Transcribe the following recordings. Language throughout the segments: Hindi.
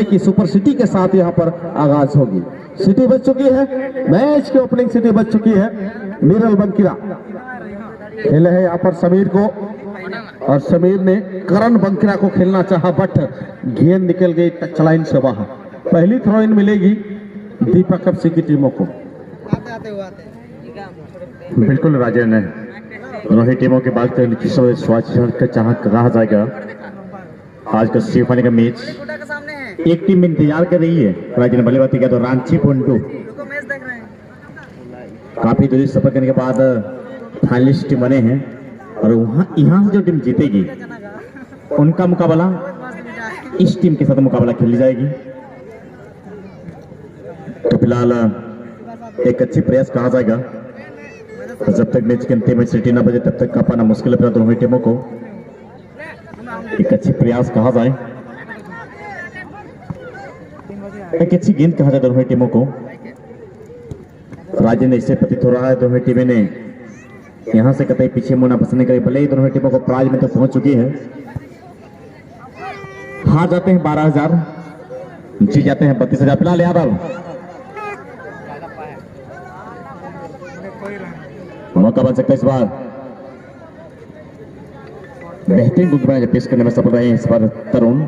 की सुपर सिटी के साथ यहाँ पर आगाज होगी। सिटी बज चुकी है, मैच की ओपनिंग सिटी बज चुकी है। नीरल बंकिरा खेले है यहाँ पर समीर को, और समीर ने करण बंकिरा को खेलना चाहा बट गेंद निकल गई टच लाइन से बाहर। पहली थ्रो इन मिलेगी दीपक एफसी की टीमों को। बिल्कुल राजेंद्र, दोनों टीमों के बाद चाह कहा जाएगा आज का सेमीफाइनल का मैच। एक टीम इंतजार कर रही है राजेंद्र बल्लेबाजी किया तो रांची पुंडू काफी दूरी सफर करने के बाद फाइनलिस्ट टीम बने हैं, और वहां यहाँ से जो टीम जीतेगी उनका मुकाबला इस टीम के साथ मुकाबला खेली जाएगी। तो फिलहाल एक अच्छी प्रयास कहा जाएगा, जब तक मैच के अंतिम में सिटी ना बजे तब तक का पाना मुश्किल है दोनों टीमों को। एक अच्छी प्रयास कहा जाए, एक अच्छी गेंद कहा जाए दोनों टीमों को। राजेंद्र इससे प्रतीत हो रहा है दोनों टीमें ने यहां से कतई पीछे मुड़ना पसंद नहीं करी, भले ही दोनों टीमों को प्राइज में तो पहुंच चुकी है। हार जाते हैं 12,000, जीत जाते हैं 32,000। फिलहाल यादव मौका बन सकता है इस बार, बेहतरीन गेंदबाजी पेश करने में सफल रहे इस बार तरुण।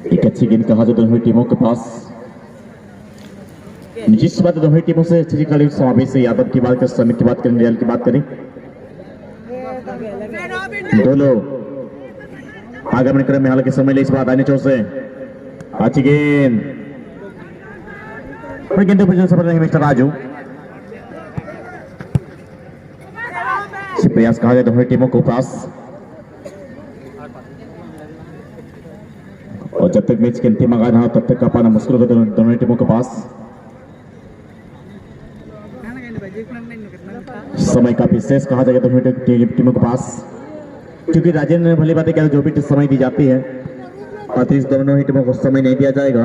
एक अच्छी गेंद कहा जाए दोनों टीमों के पास। जिस बात दोनों टीमों से फिजिकली समावेश से यादव की बात करें, समीर की बात करें, रियल की बात करें, दोनों आगमन क्रम में हालांकि समय ले इस बार दाहिने चोर से अच्छी गेंद सफल रहेंगे मिस्टर राजू। प्रयास कहा जाए दोनों टीमों को पास, और जब तक मैच के अंतिम आगाज रहा तब तक का पाना मुश्किल होगा दोनों टीमों के पास। समय काफी शेष कहा जाएगा दोनों टीमों के पास, क्योंकि राजेंद्र ने भली बात है जो भी समय दी जाती है अतिरिक्त दोनों ही टीमों को समय नहीं दिया जाएगा।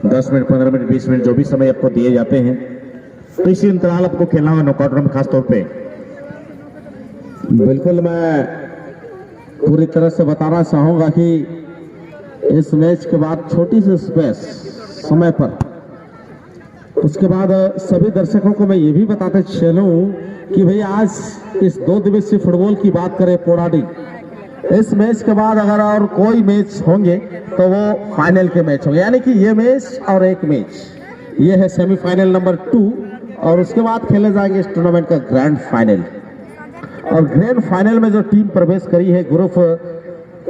10 मिनट 15 मिनट 20 मिनट जो भी समय आपको दिए जाते हैं, तो इसी अंतराल आपको खेलना होगा नॉकआउट में खासतौर पे। बिल्कुल मैं पूरी तरह से बताना चाहूंगा कि इस मैच के बाद छोटी सी स्पेस समय पर, उसके बाद सभी दर्शकों को मैं ये भी बताते चलूं कि भाई आज इस 2 दिवसीय फुटबॉल की बात करें पोड़ाडी, इस मैच के बाद अगर और कोई मैच होंगे तो वो फाइनल के मैच होंगे, यानी कि ये मैच और एक मैच, ये है सेमीफाइनल नंबर 2, और उसके बाद खेले जाएंगे इस टूर्नामेंट का ग्रैंड फाइनल। और ग्रैंड फाइनल में जो टीम प्रवेश करी है ग्रुप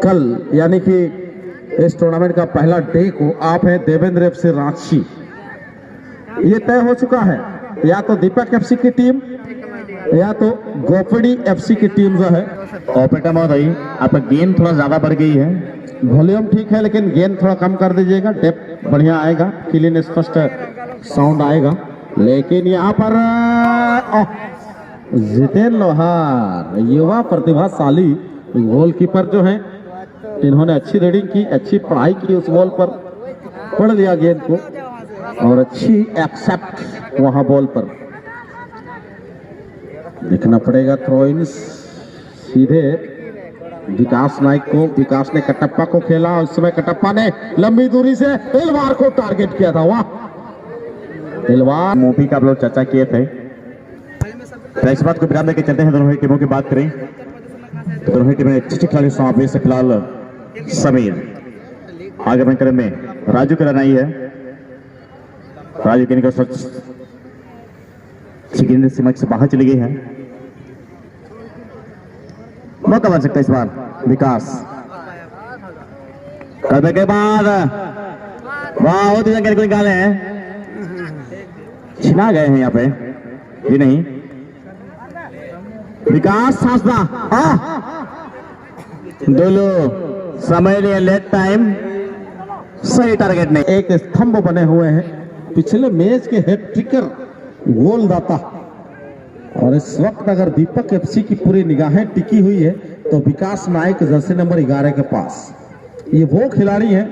कल, यानी कि इस टूर्नामेंट का पहला डे को आप है देवेंद्र एफसी रांची, ये तय हो चुका है। या तो दीपक एफसी की टीम या तो गोपड़ी एफसी की टीम जो है। ऑपरेटर महोदय आपका गेंद थोड़ा ज्यादा बढ़ गई है, वॉल्यूम ठीक है लेकिन गेंद थोड़ा कम कर दीजिएगा, डेप्थ बढ़िया आएगा, क्लीन स्पष्ट साउंड आएगा। लेकिन यहाँ पर जितेंद्र लोहार युवा प्रतिभाशाली गोलकीपर जो हैं, इन्होंने अच्छी रीडिंग की, अच्छी पढ़ाई की, उस बॉल पर पढ़ लिया गेंद को और अच्छी एक्सेप्ट वहां बॉल पर। देखना पड़ेगा थ्रो इन सीधे विकास नाइक को, विकास ने कटप्पा को खेला और उस समय कटप्पा ने लंबी दूरी से इलवार को टारगेट किया था। वाह इलवार मूवी का आप लोग चर्चा किए थे, तो इस बात को विराम देकर चलते हैं। दोनों ही टीमों की बात करें तो दोनों ही टीमें अच्छे खिलाड़ी समावेश से फिलहाल समीर आगे में क्रम में राजू की रन आई है। राजू की निकल गेंद सीमा से बाहर चली गई है, मौका बन सकता है इस बार विकास करने के बाद। वाह वो दूसरा गेंद को निकाले हैं, छिना गए हैं यहाँ पे जी नहीं। विकास सासदा दोनों समय लिए लेट टाइम, सही टारगेट नहीं। एक स्तंभ बने हुए हैं पिछले मैच के हेड ट्रिकर गोलदाता, और इस वक्त अगर दीपक एफसी की पूरी निगाहें टिकी हुई है तो विकास नायक जर्सी नंबर 11 के पास। ये वो खिलाड़ी हैं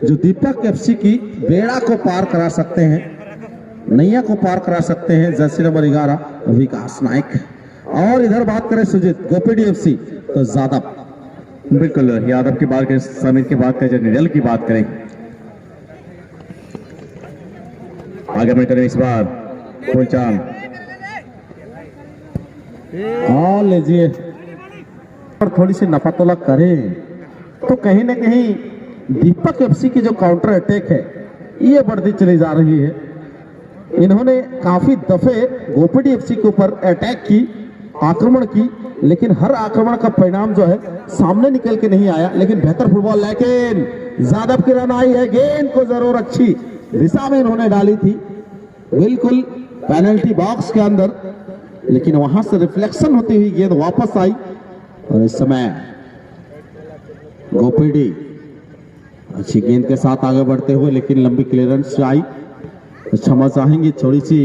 जो दीपक एफसी की बेड़ा को पार करा सकते हैं, नैया को पार करा सकते हैं। जर्सी नंबर 11 विकास नायक, और इधर बात करें सुजीत गोपीडी एफसी तो यादव, बिल्कुल यादव की बात करें, समीर की बात करें, निडल की बात करें, आगे बढ़ करें इस बार फुलचांद। हाँ लीजिए, और थोड़ी सी नफातोला करें तो कहीं ना कहीं दीपक एफसी की जो काउंटर अटैक है ये बढ़ती चली जा रही है। इन्होंने काफी दफे गोपीडी एफसी के ऊपर अटैक की, आक्रमण की, लेकिन हर आक्रमण का परिणाम जो है सामने निकल के नहीं आया। लेकिन बेहतर फुटबॉल, लेकिन यादव की रन आई है, गेंद को जरूर अच्छी दिशा में इन्होंने डाली थी, बिल्कुल पेनल्टी बॉक्स के अंदर, लेकिन वहां से रिफ्लेक्शन होती हुई गेंद वापस आई। और इस समय गोपीडी अच्छी गेंद के साथ आगे बढ़ते हुए, लेकिन लंबी क्लियरेंस आई। क्षमा चाहेंगे, थोड़ी सी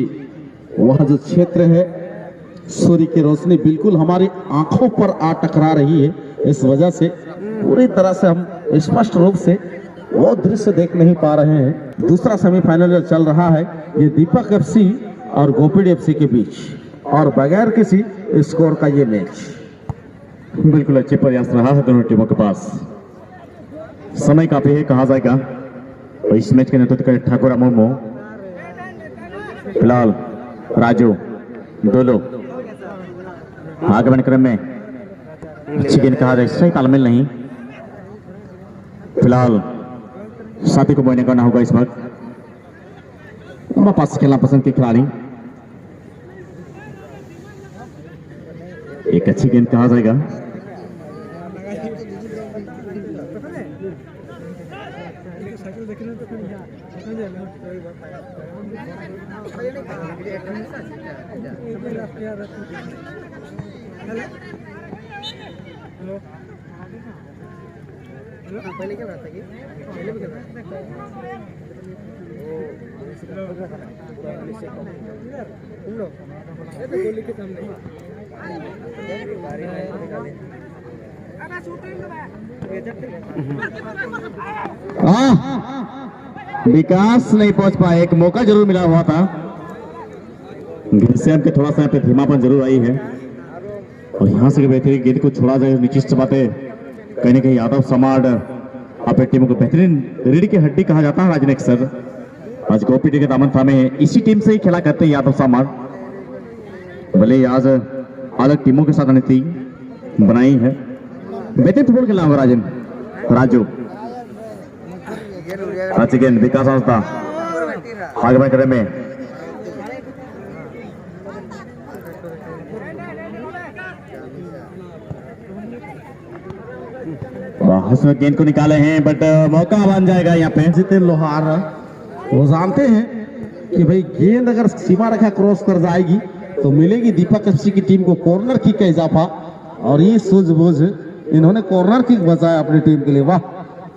वह जो क्षेत्र है सूर्य की रोशनी बिल्कुल हमारी आंखों पर आ टकरा रही है, इस वजह से पूरी तरह से हम स्पष्ट रूप से वो दृश्य देख नहीं पा रहे हैं। दूसरा सेमीफाइनल जो चल रहा है ये दीपक एफसी और गोपीडी एफसी के बीच, और बगैर किसी स्कोर का ये मैच। बिल्कुल अच्छे प्रयास रहा है दोनों टीमों के पास। समय काफी है, कहा जाएगा। और इस मैच के नेतृत्व करें ठाकुर मुर्मू, फिलहाल राजू डोलो आगे बढ़ने क्रम में अच्छी गेंद, कहा जाए सही तालमेल नहीं। फिलहाल साथी को बॉलिंग करना होगा इस वक्त, पास खेलना पसंद के खिलाड़ी। एक अच्छी गेंद कहा जाएगा, पहले क्या बात है पहले भी गोली के सामने विकास नहीं पहुंच पाए, एक मौका जरूर मिला हुआ था। घनश्याम के थोड़ा सा यहाँ पे धीमापन जरूर आई है, और यहाँ से बेहतरीन गेंद को छोड़ा जाए, निश्चित बात है कहीं ना कहीं यादव समाज अपनी टीम को बेहतरीन रीढ़ की हड्डी कहा जाता है। राजनेक सर आज गोपीडी के दामन थामे हैं, इसी टीम से ही खेला करते हैं यादव समाज, भले ही आज अलग टीमों के साथ रणनीति बनाई है। बेहतरीन फुटबॉल खेला होगा राजन राजू। अच्छी गेंद विकास आस्था आगे बढ़ में उसमें गेंद को निकाले हैं, बट मौका बन जाएगा यहाँ पे। जितेंद्र लोहार वो जानते हैं कि भाई गेंद अगर सीमा रेखा क्रॉस कर जाएगी तो मिलेगी दीपक एफसी की टीम को कॉर्नर किक का इजाफा, और ये सूझबूझ इन्होंने कॉर्नर किक बचाया अपनी टीम के लिए। वाह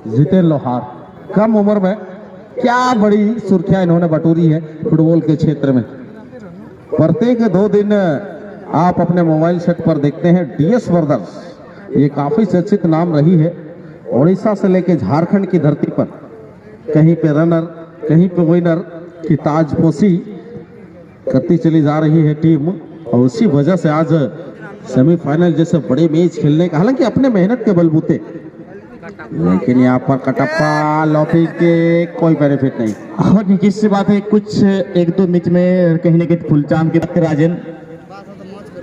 जितेंद्र लोहार, कम उम्र में क्या बड़ी सुर्खियां इन्होंने बटोरी है फुटबॉल के क्षेत्र में। प्रत्येक 2 दिन आप अपने मोबाइल सेट पर देखते हैं डीएस ब्रदर्स, ये काफी चर्चित नाम रही है। उड़ीसा से लेके झारखंड की धरती पर कहीं पे रनर कहीं पे विनर की ताजपोशी करती चली जा रही है टीम, और उसी वजह से आज सेमीफाइनल जैसे बड़े मैच खेलने का, हालांकि अपने मेहनत के बलबूते, लेकिन यहाँ पर कटप्पा लॉफी के कोई बेनिफिट नहीं। और निश्चित सी बात है, कुछ 1-2 मैच में कहीं ना कहीं फुलचांद की राजन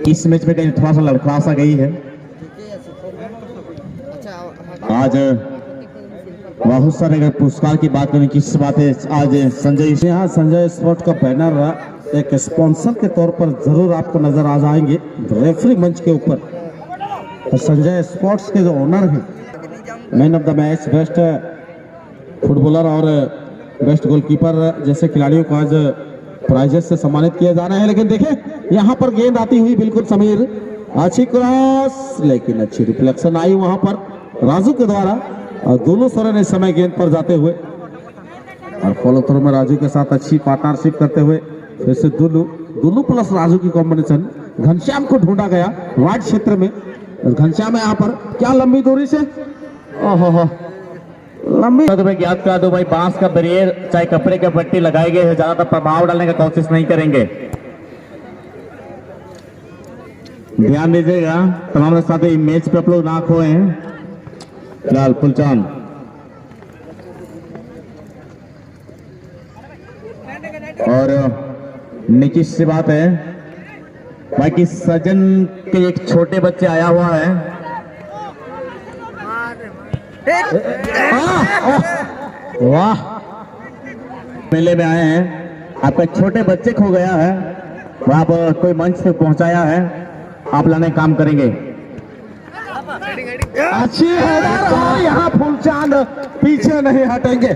इस मैच में कहीं थोड़ा सा लड़खड़ा सा गई है। आज बहुत सारे अगर पुरस्कार की बात करें, किस बात है आज संजय, यहाँ संजय स्पोर्ट का बैनर एक स्पॉन्सर के तौर पर जरूर आपको नजर आ जाएंगे रेफरी मंच के ऊपर। और संजय स्पोर्ट्स के जो ओनर हैं, man of the match, best footballer और बेस्ट गोलकीपर जैसे खिलाड़ियों को आज प्राइजेस से सम्मानित किया जा रहा है। लेकिन देखें यहाँ पर गेंद आती हुई बिल्कुल समीर, अच्छी क्रॉस, लेकिन अच्छी रिफ्लेक्शन आई वहां पर राजू के द्वारा, और दोनों सोरेन इस समय गेंद पर जाते हुए, और फॉलो थ्रो में राजू के साथ अच्छी पार्टनरशिप करते हुए फिर से दुल्लू प्लस राजू की कॉम्बिनेशन। घनश्याम को ढूंढा गया वाइड क्षेत्र में, घनश्याम है यहाँ पर, क्या लंबी दूरी से, ओहो लंबी। तो मैं याद करा दो भाई, बांस का बैरियर चाहे कपड़े के पट्टी लगाए गए हैं, ज्यादातर प्रभाव डालने का कोशिश नहीं करेंगे। ध्यान दीजिएगा तमाम साथी, मैच पे आप लोग ना खोए हैं। फिलहाल फुलचांद और निकी सी बात है भाई कि सजन के एक छोटे बच्चे आया हुआ है। वाह, मेले में आए हैं, आपका छोटे बच्चे खो गया है, वो आप कोई मंच तक पहुंचाया है, आप लाने काम करेंगे। अच्छी है, यहाँ फूलचांद पीछे नहीं हटेंगे।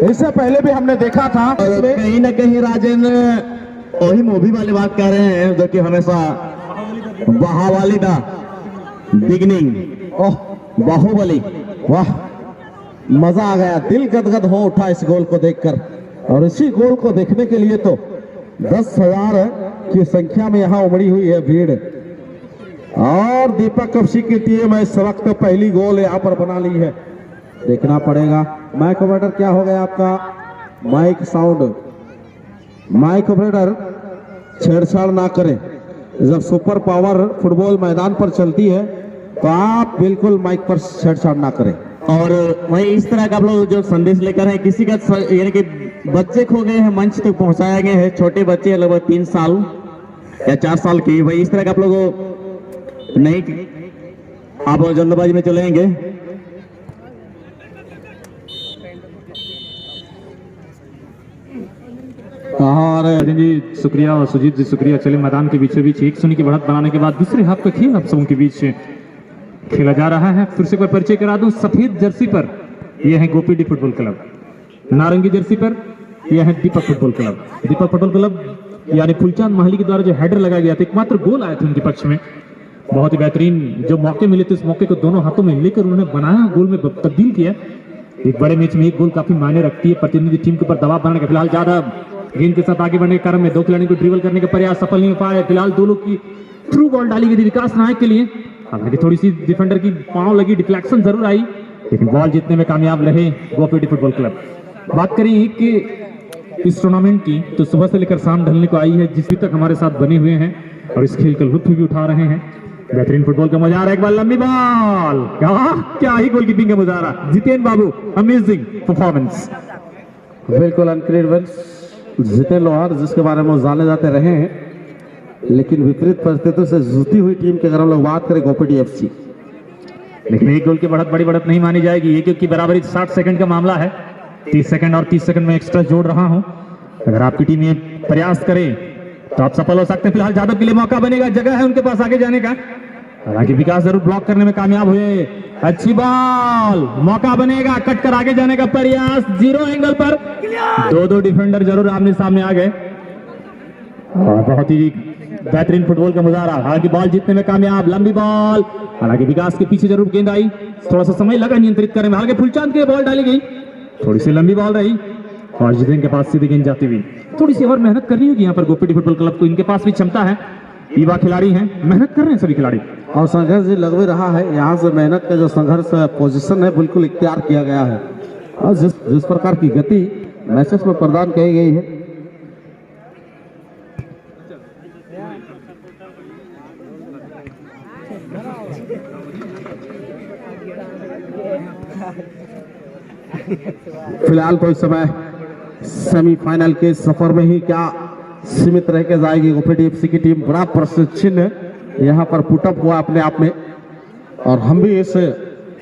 इससे पहले भी हमने देखा था, और कहीं ना कहीं राजेंद्र वही मूवी वाली बात कह रहे हैं जो कि हमेशा बाहुबली दा बिगनिंग। ओह बाहुबली, वाह, मजा आ गया, दिल गदगद हो उठा इस गोल को देखकर। और इसी गोल को देखने के लिए तो 10,000 की संख्या में यहाँ उमड़ी हुई है भीड़। और दीपक कपसी की टीम इस वक्त पहली गोल यहाँ पर बना ली है। देखना पड़ेगा माइक ऑपरेटर, क्या हो गया आपका माइक साउंड। माइक ऑपरेटर छेड़छाड़ ना करें, जब सुपर पावर फुटबॉल मैदान पर चलती है तो आप बिल्कुल माइक पर छेड़छाड़ ना करें। और वही इस तरह का आप लोग जो संदेश लेकर है, किसी का यानी कि बच्चे खो गए हैं, मंच तक पहुंचाया गए हैं, छोटे बच्चे लगभग 3 साल या 4 साल की, वही इस तरह का आप लोग नहीं, आप जल्दबाजी में चलेंगे। और राजन जी शुक्रिया और सुजीत जी शुक्रिया। चले मैदान के बीचों बीच 1-0 की बढ़त बनाने के बाद दूसरे हाफ का खेल आप सबों के बीच खेला जा रहा है। फिर से एक बार परिचय करा दूं, सफेद जर्सी पर यह है गोपी डी फुटबॉल क्लब, नारंगी जर्सी पर यह है दीपक फुटबॉल क्लब। दीपक फुटबॉल क्लब यानी फुलचांद माहली के द्वारा जो हेडर लगाया गया था, एकमात्र गोल आया था उनके पक्ष में, बहुत ही बेहतरीन जो मौके मिले थे उस मौके को दोनों हाथों में लेकर उन्होंने बनाया, गोल में तब्दील किया। एक बड़े मैच में एक गोल काफी मायने रखती है, प्रतिनिधि टीम के ऊपर दबाव बनाने का। फिलहाल ज्यादा गेंद के साथ आगे बढ़ने के क्रम में 2 खिलाड़ियों को ड्रिबल करने का प्रयास सफल नहीं हो पाया। फिलहाल 2 लोग की थ्रू बॉल डाली गई थी विकास नायक के लिए, हालांकि थोड़ी सी डिफेंडर की पांव लगी, डिफ्लेक्शन जरूर आई, लेकिन बॉल जीतने में कामयाब रहे गोपी डी फुटबॉल क्लब। बात करें कि इस टूर्नामेंट की, तो सुबह से लेकर शाम ढलने को आई है, जिस भी तक हमारे साथ बने हुए हैं और इस खेल का लुत्फ भी उठा रहे हैं। बेहतरीन फुटबॉल का मजा आ रहा है, एक बार लंबी बॉल, क्या ही गोलकीपिंग का मजा आ रहा। जितेन बाबू, अमेजिंग परफॉर्मेंस। बिल्कुल अनक्रेडिबल जितेन लोहार, जिसके बारे में जाने जाते रहे हैं, लेकिन विपरीत परिस्थितियों से जूती हुई टीम की अगर हम लोग बात करें गोपी एफसी, लेकिन एक गोल की बढ़त बड़ी बढ़त नहीं मानी जाएगी, ये क्योंकि बराबरी 60 सेकंड का मामला है। 30 सेकंड और 30 सेकंड में एक्स्ट्रा जोड़ रहा हूं, अगर आपकी टीम ये प्रयास करे तो आप सफल हो सकते हैं। फिलहाल जादव के लिए मौका बनेगा, जगह है उनके पास आगे जाने का, हालांकि विकास जरूर ब्लॉक करने में कामयाब हुए। अच्छी बॉल, मौका बनेगा, कट कर आगे जाने का प्रयास, 0 एंगल पर 2 डिफेंडर जरूर आमने सामने आ गए और बहुत ही बेहतरीन फुटबॉल का मुजाहरा। हालांकि बॉल जीतने में कामयाब, लंबी बॉल, हालांकि विकास के पीछे जरूर गेंद आई, थोड़ा सा समय लगा नियंत्रित करने में। हालांकि फुलचांद के बॉल डाली गई, थोड़ी सी लंबी बॉल रही और जितेन के पास सीधी गेंद जाती हुई। थोड़ी सी और मेहनत करनी होगी यहाँ पर गोपी डी फुटबॉल क्लब को, इनके पास भी क्षमता है, युवा खिलाड़ी हैं, मेहनत कर रहे हैं सभी खिलाड़ी और संघर्ष भी लग भी रहा है। यहाँ से मेहनत का जो संघर्ष पोजीशन है बिल्कुल इख्तियार किया गया है और जिस प्रकार की गति मैचेस में प्रदान की गई है, फिलहाल तो इस समय सेमीफाइनल के सफर में ही क्या सीमित रह के जाएगी गोपी एफसी की टीम। बड़ा प्रश्न यहाँ पर पुटअप हुआ अपने आप में, और हम भी इस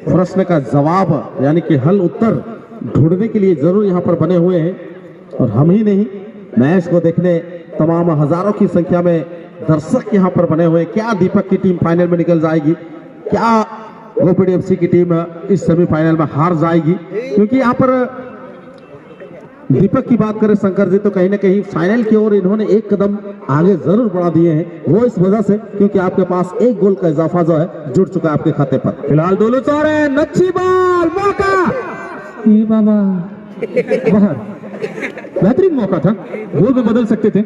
प्रश्न का जवाब यानी कि हल उत्तर ढूंढने के लिए जरूर यहाँ पर बने हुए हैं। और हम ही नहीं, मैच को देखने तमाम हजारों की संख्या में दर्शक यहाँ पर बने हुए। क्या दीपक की टीम फाइनल में निकल जाएगी, क्या गोपी एफसी की टीम इस सेमीफाइनल में हार जाएगी? क्योंकि यहाँ पर दीपक की बात करें शंकर जी, तो कहीं ना कहीं फाइनल की ओर इन्होंने एक कदम आगे जरूर बढ़ा दिए हैं, वो इस वजह से क्योंकि आपके पास 1 गोल का इजाफा जो है जुड़ चुका है आपके खाते पर। फिलहाल दोनों चार है, अच्छी बॉल, मौका, ये बाबा बाहर, बेहतरीन मौका था, गोल में बदल सकते थे,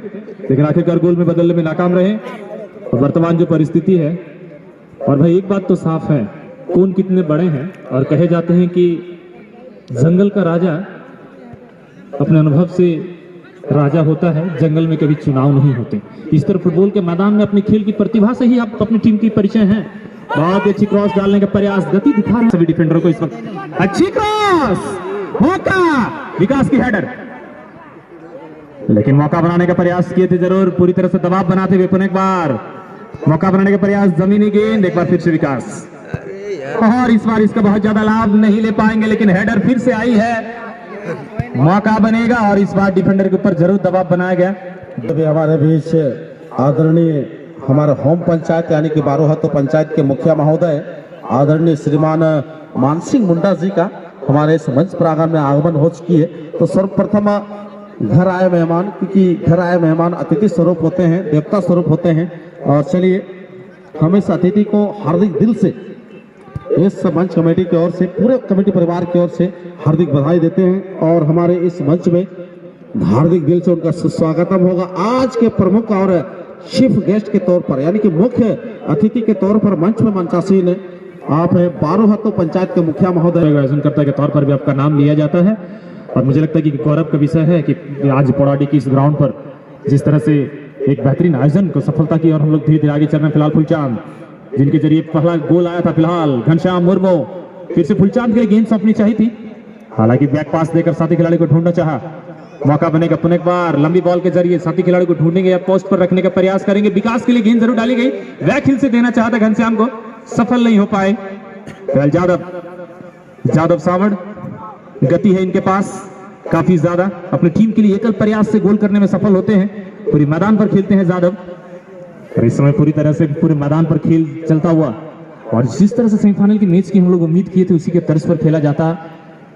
लेकिन आखिरकार गोल में बदलने में नाकाम रहे। और वर्तमान जो परिस्थिति है, और भाई एक बात तो साफ है, कौन कितने बड़े हैं, और कहे जाते हैं कि जंगल का राजा अपने अनुभव से राजा होता है, जंगल में कभी चुनाव नहीं होते। इस तरह फुटबॉल के मैदान में अपनी खेल की प्रतिभा से ही आप अपनी टीम की परिचय हैं। बहुत अच्छी क्रॉस डालने का प्रयास, गति दिखा रहे हैं सभी डिफेंडरों को इस वक्त। अच्छी क्रॉस, मौका, विकास की हेडर, लेकिन मौका बनाने का प्रयास किए थे जरूर, पूरी तरह से दबाव बनाते हुए। पुनः एक बार मौका बनाने का प्रयास, जमीनी गेंद, एक बार फिर से विकास, और इस बार इसका बहुत ज्यादा लाभ नहीं ले पाएंगे, लेकिन हेडर फिर से आई है, मौका बनेगा और इस बार डिफेंडर के ऊपर जरूर दबाव बनाया गया। अभी हमारे बीच आदरणीय हमारे होम पंचायत यानी कि बारोहतो पंचायत के मुखिया महोदय आदरणीय श्रीमान मानसिंह मुंडा जी का हमारे इस मंच प्रांगण में आगमन हो चुकी है। तो सर्वप्रथम घर आए मेहमान, क्योंकि घर आए मेहमान अतिथि स्वरूप होते हैं, देवता स्वरूप होते हैं, और चलिए हम इस अतिथि को हार्दिक दिल से इस मंच कमेटी की ओर से, पूरे कमेटी परिवार की ओर से हार्दिक बधाई देते हैं, और हमारे इस मंच में हार्दिक दिल से उनका सुस्वागतम होगा। आज के प्रमुख और चीफ गेस्ट के तौर पर यानी कि मुख्य अतिथि के तौर पर मंच में मंचासीन आप हैं बारोहतो पंचायत के मुखिया महोदय। आयोजनकर्ता के तौर पर भी आपका नाम लिया जाता है, और मुझे लगता है कि गौरव का विषय है कि आज पोड़ाडी की इस ग्राउंड पर जिस तरह से एक बेहतरीन आयोजन को सफलता की, और हम लोग धीरे धीरे आगे चल रहे हैं। फिलहाल फुलचांद जिनके जरिए पहला गोल आया था, फिलहाल घनश्याम मुर्मू, फिर से फुलचांद के लिए गेंद सौंपनी चाहिए थी, हालांकि बैक पास देकर साथी खिलाड़ी को ढूंढना चाहा। मौका बनेगा, पुनः एक बार लंबी बॉल के जरिए साथी खिलाड़ी को ढूंढेंगे या पोस्ट पर रखने का प्रयास करेंगे। विकास के लिए गेंद जरूर डाली गई, बैक हिल से देना चाहता घनश्याम को, सफल नहीं हो पाए। जादव सावड़, गति है इनके पास काफी ज्यादा, अपनी टीम के लिए एकल प्रयास से गोल करने में सफल होते हैं। पूरी मैदान पर खेलते हैं जादव, और इस समय पूरी तरह से पूरे मैदान पर खेल चलता हुआ, और जिस तरह से सेमीफाइनल की मैच की हम लोग उम्मीद किए थे उसी के तर्ज पर खेला जाता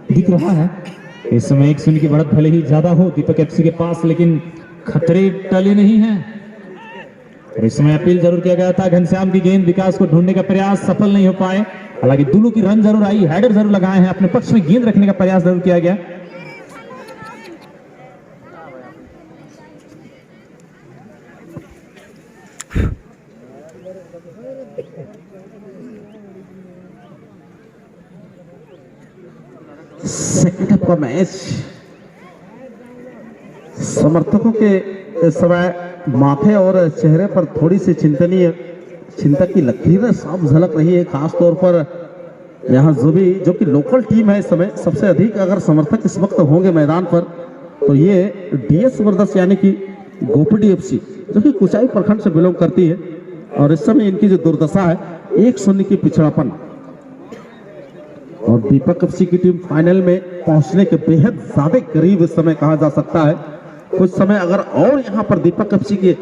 दिख रहा है। इस समय 1-0 की बढ़त भले ही ज्यादा हो दीपक एफसी के पास, लेकिन खतरे टले नहीं हैं। और इस समय अपील जरूर किया गया था, घनश्याम की गेंद, विकास को ढूंढने का प्रयास सफल नहीं हो पाए, हालांकि दोनों की रन जरूर आई, हेडर जरूर लगाए हैं, अपने पक्ष में गेंद रखने का प्रयास जरूर किया गया। सेकंड हाफ का मैच, समर्थकों के इस समय माथे और चेहरे पर थोड़ी सी चिंता की लकीरें साफ झलक रही है। खास तौर पर यहाँ जो कि लोकल टीम है, इस समय सबसे अधिक अगर समर्थक इस वक्त होंगे मैदान पर तो ये डीएस ब्रदर्स यानी कि गोपीडी एफसी जो कि कुचाई प्रखंड से बिलोंग करती है, और इस समय इनकी जो दुर्दशा है 1-0 की पिछड़ापन, और दीपक एफसी की टीम फाइनल में पहुंचने के बेहद ज्यादा करीब इस समय कहा जा सकता है। कुछ समय अगर और यहां पर दीपक एफसी की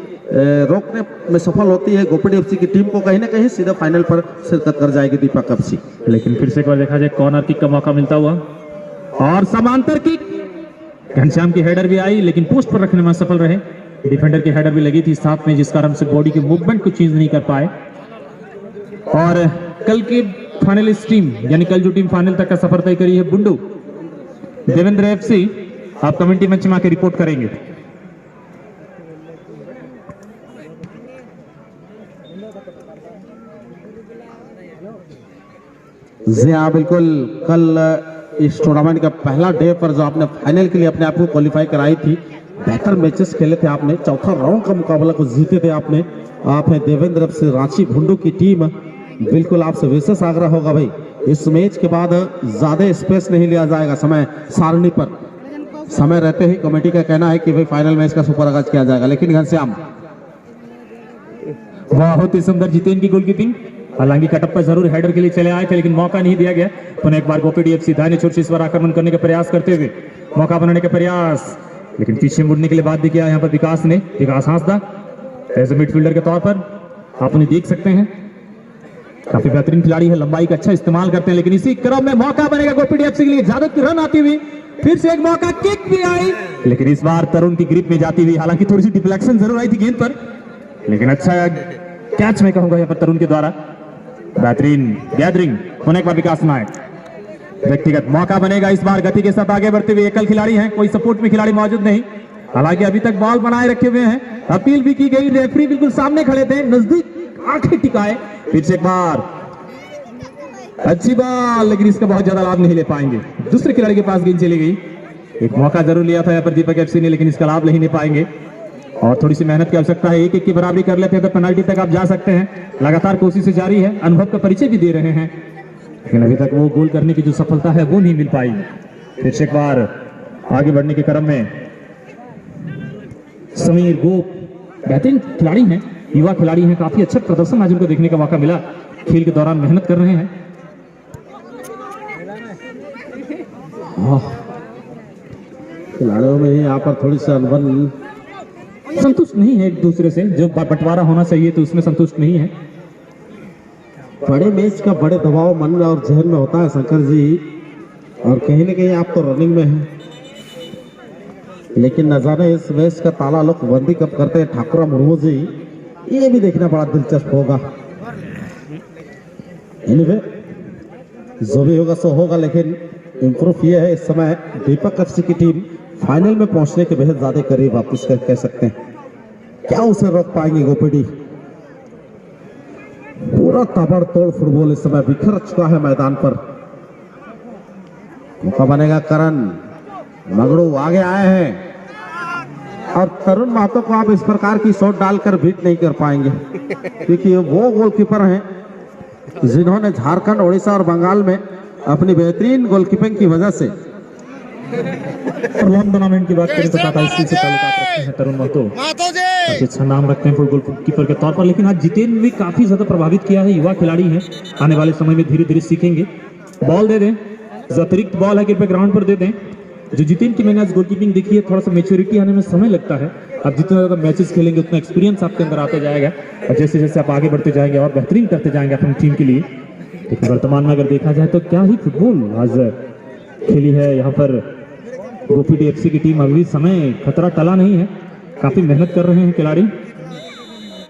रोकने में सफल होती है गोपीडी एफसी की टीम को, कहीं ना कहीं सीधा फाइनल पर शिरकत कर जाएगी दीपक एफसी। लेकिन फिर से एक बार देखा जाए कॉर्नर किक का मौका मिलता हुआ, और समांतर किक, घनश्याम की हेडर भी आई लेकिन पोस्ट पर रखने में सफल रहे। डिफेंडर की हेडर भी लगी थी साथ में, जिस कारण से बॉडी के मूवमेंट को चेंज नहीं कर पाए। और कल की फाइनलिस्ट टीम यानी कल जो टीम फाइनल तक का सफर तय करी है, बुंडू देवेंद्र एफसी, आप कमेंटी मंच में आकर रिपोर्ट करेंगे। जी हाँ, बिल्कुल। कल इस टूर्नामेंट का पहला डे पर जो आपने फाइनल के लिए अपने आप को क्वालिफाई कराई थी, बेहतर मैचेस खेले थे आपने, चौथा राउंड का मुकाबला को जीते थे आपने। आप है देवेंद्र एफसी रांची भुंडू की टीम, बिल्कुल आपसे विशेष आग्रह होगा भाई, इस मैच के बाद ज्यादा स्पेस नहीं लिया जाएगा समय सारणी पर। समय रहते ही कमेटी का कहना है कि भाई फाइनल मैच का सुपर आगाज किया जाएगा। लेकिन घनश्याम बहुत ही सुंदर जितेन की गोलकीपिंग, हालांकि कटप्पा जरूर हेडर के लिए चले आए थे लेकिन मौका नहीं दिया गया। पुनः एक बार गोपीडी एफसी दाहिने छोर से इस बार आक्रमण करने का प्रयास करते हुए, मौका बनाने का प्रयास, लेकिन पीछे मुड़ने के लिए बाध्य किया यहाँ पर विकास ने। विकास हांसदा एज ए मिडफील्डर के तौर पर आप उन्हें देख सकते हैं, काफी बेहतरीन खिलाड़ी है, लंबाई का अच्छा इस्तेमाल करते हैं। लेकिन इसी क्रम में मौका बनेगा गोपीडी एफसी के लिए, ज्यादा की रन आती हुई, फिर से एक मौका, किक भी आई लेकिन इस बार तरुण की ग्रिप में जाती हुई, हालांकि थोड़ी सी डिफ्लेक्शन जरूर आई थी गेंद पर, लेकिन अच्छा कैच मैं कहूंगा यहाँ पर तरुण के द्वारा, बेहतरीन गैदरिंग। होने के बाद विकास नायक, व्यक्तिगत मौका बनेगा इस बार, गति के साथ आगे बढ़ते हुए, एकल खिलाड़ी हैं, कोई सपोर्ट में खिलाड़ी मौजूद नहीं, हालांकि अभी तक बॉल बनाए रखे हुए हैं। अपील भी की गई, रेफरी बिल्कुल सामने खड़े थे, नजदीक आंखें टिकाए, फिर से एक बार अच्छी बॉल, लेकिन इसका बहुत ज्यादा लाभ नहीं ले पाएंगे। दूसरे खिलाड़ी के पास गेंद चली गई, एक मौका जरूर लिया था यहाँ पर दीपक एफसी ने, लेकिन इसका लाभ नहीं ले पाएंगे और थोड़ी सी मेहनत की आवश्यकता है। 1-1 की बराबरी कर लेते हैं तो पेनल्टी तक आप जा सकते हैं। लगातार कोशिशें जारी है, अनुभव का परिचय भी दे रहे हैं, लेकिन अभी तक वो गोल करने की जो सफलता है वो नहीं मिल पाई। फिर से एक बार आगे बढ़ने के क्रम में समीर गोप बेहतरीन खिलाड़ी हैं, युवा खिलाड़ी हैं, काफी अच्छा प्रदर्शन आज उनको देखने का मौका मिला। खेल के दौरान मेहनत कर रहे हैं। खिलाड़ियों में ही यहाँ पर थोड़ी सी अनबन, संतुष्ट नहीं है एक दूसरे से, जो बंटवारा होना चाहिए तो उसमें संतुष्ट नहीं है। बड़े मैच का बड़े दबाव मन और जहन में होता है शंकर जी, और कहीं ना कहीं आप तो रनिंग में हैं, लेकिन न जाने इस मैच का ताला लोग बंदी कब करते हैं ठाकुर मुर्मू जी, ये भी देखना बड़ा दिलचस्प होगा। एनीवे, जो भी होगा सो होगा, लेकिन इम्प्रूव ये है इस समय दीपक एफसी की टीम फाइनल में पहुंचने के बेहद ज्यादा करीब आप इसका कह सकते हैं। क्या उसे रोक पाएंगे गोपीडी? पूरा ताबड़तोड़ फुटबॉल इस समय बिखर चुका है मैदान पर। मौका बनेगा, करण मगड़ू आगे आए हैं और तरुण महतो को आप इस प्रकार की शॉट डालकर बीट नहीं कर पाएंगे, क्योंकि वो गोलकीपर हैं जिन्होंने झारखंड, उड़ीसा और बंगाल में अपनी बेहतरीन गोलकीपिंग की वजह से लॉन्ग टूर्नामेंट की बात करें तो टाटा स्टील से ताल्लुकात रखते हैं तरुण महतो, काफी अच्छा नाम रखते हैं फुटबॉल कीपर के तौर पर। लेकिन आज जितेंद्र भी काफी ज्यादा प्रभावित किया है, युवा खिलाड़ी हैं, आने वाले समय में धीरे धीरे सीखेंगे। बॉल दे दें, जो अतिरिक्त बॉल है कृपया ग्राउंड पर दे दें। जो जितेंद्र की मैंने आज गोलकीपिंग देखी है, थोड़ा सा मेच्योरिटी आने में समय लगता है। अब जितना ज्यादा मैचेस खेलेंगे उतना एक्सपीरियंस आपके अंदर आता जाएगा, और जैसे जैसे आप आगे बढ़ते जाएंगे और बेहतरीन करते जाएंगे अपनी टीम के लिए। लेकिन वर्तमान में अगर देखा जाए तो क्या ही फुटबॉल आज खेली है यहाँ पर गोपीडी एफसी की टीम। अभी समय खतरा टला नहीं है, काफी मेहनत कर रहे हैं खिलाड़ी।